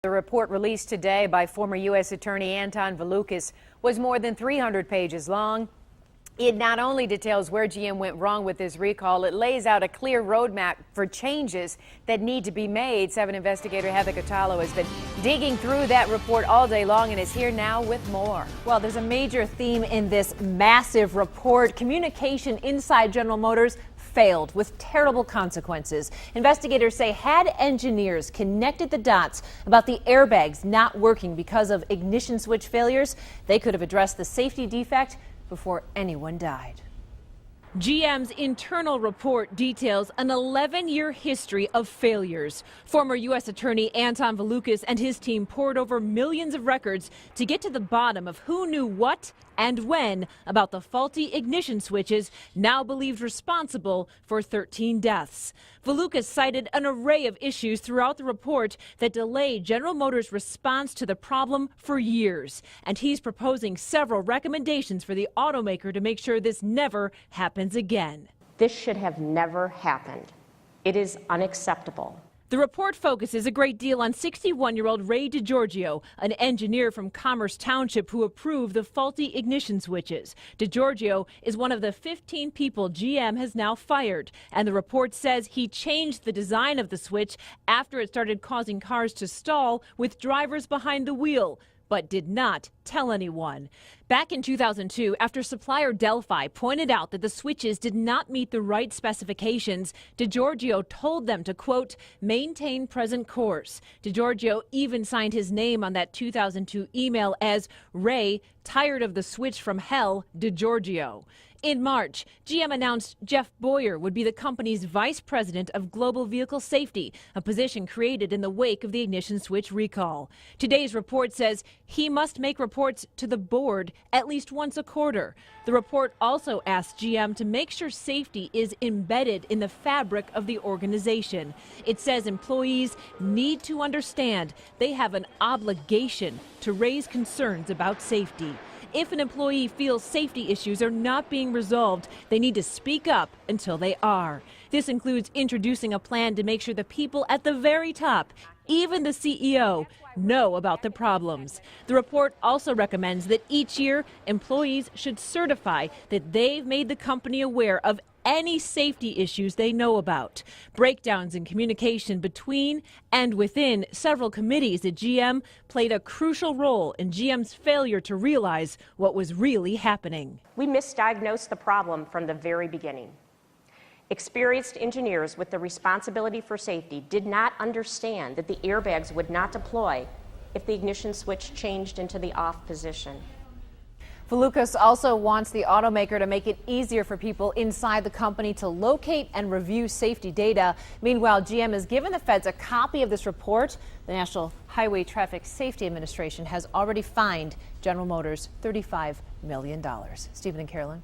The report released today by former U.S. Attorney Anton Valukas was more than 300 pages long. It not only details where GM went wrong with this recall, it lays out a clear roadmap for changes that need to be made. 7 investigator Heather Catallo has been digging through that report all day long and is here now with more. Well, there's a major theme in this massive report. Communication inside General Motors failed with terrible consequences. Investigators say had engineers connected the dots about the airbags not working because of ignition switch failures, they could have addressed the safety defect before anyone died. GM's internal report details an 11-year history of failures. Former U.S. Attorney Anton Valukas and his team pored over millions of records to get to the bottom of who knew what and when about the faulty ignition switches now believed responsible for 13 deaths. Valukas cited an array of issues throughout the report that delayed General Motors' response to the problem for years. And he's proposing several recommendations for the automaker to make sure this never happens again. This should have never happened. It is unacceptable. The report focuses a great deal on 61-year-old Ray DiGiorgio, an engineer from Commerce Township who approved the faulty ignition switches. DiGiorgio is one of the 15 people GM has now fired, and the report says he changed the design of the switch after it started causing cars to stall with drivers behind the wheel, but did not tell anyone. Back in 2002, after supplier Delphi pointed out that the switches did not meet the right specifications, DiGiorgio told them to, quote, maintain present course. DiGiorgio even signed his name on that 2002 email as Ray, tired of the switch from hell, DiGiorgio. In March, GM announced Jeff Boyer would be the company's vice president of global vehicle safety, a position created in the wake of the ignition switch recall. Today's report says he must make reports to the board at least once a quarter. The report also asks GM to make sure safety is embedded in the fabric of the organization. It says employees need to understand they have an obligation to raise concerns about safety. If an employee feels safety issues are not being resolved, they need to speak up until they are. This includes introducing a plan to make sure the people at the very top, even the CEO, know about the problems. The report also recommends that each year employees should certify that they've made the company aware of any safety issues they know about. Breakdowns in communication between and within several committees at GM played a crucial role in GM's failure to realize what was really happening. We misdiagnosed the problem from the very beginning. Experienced engineers with the responsibility for safety did not understand that the airbags would not deploy if the ignition switch changed into the off position. Valukas also wants the automaker to make it easier for people inside the company to locate and review safety data. Meanwhile, GM has given the feds a copy of this report. The National Highway Traffic Safety Administration has already fined General Motors $35 million. Stephen and Carolyn.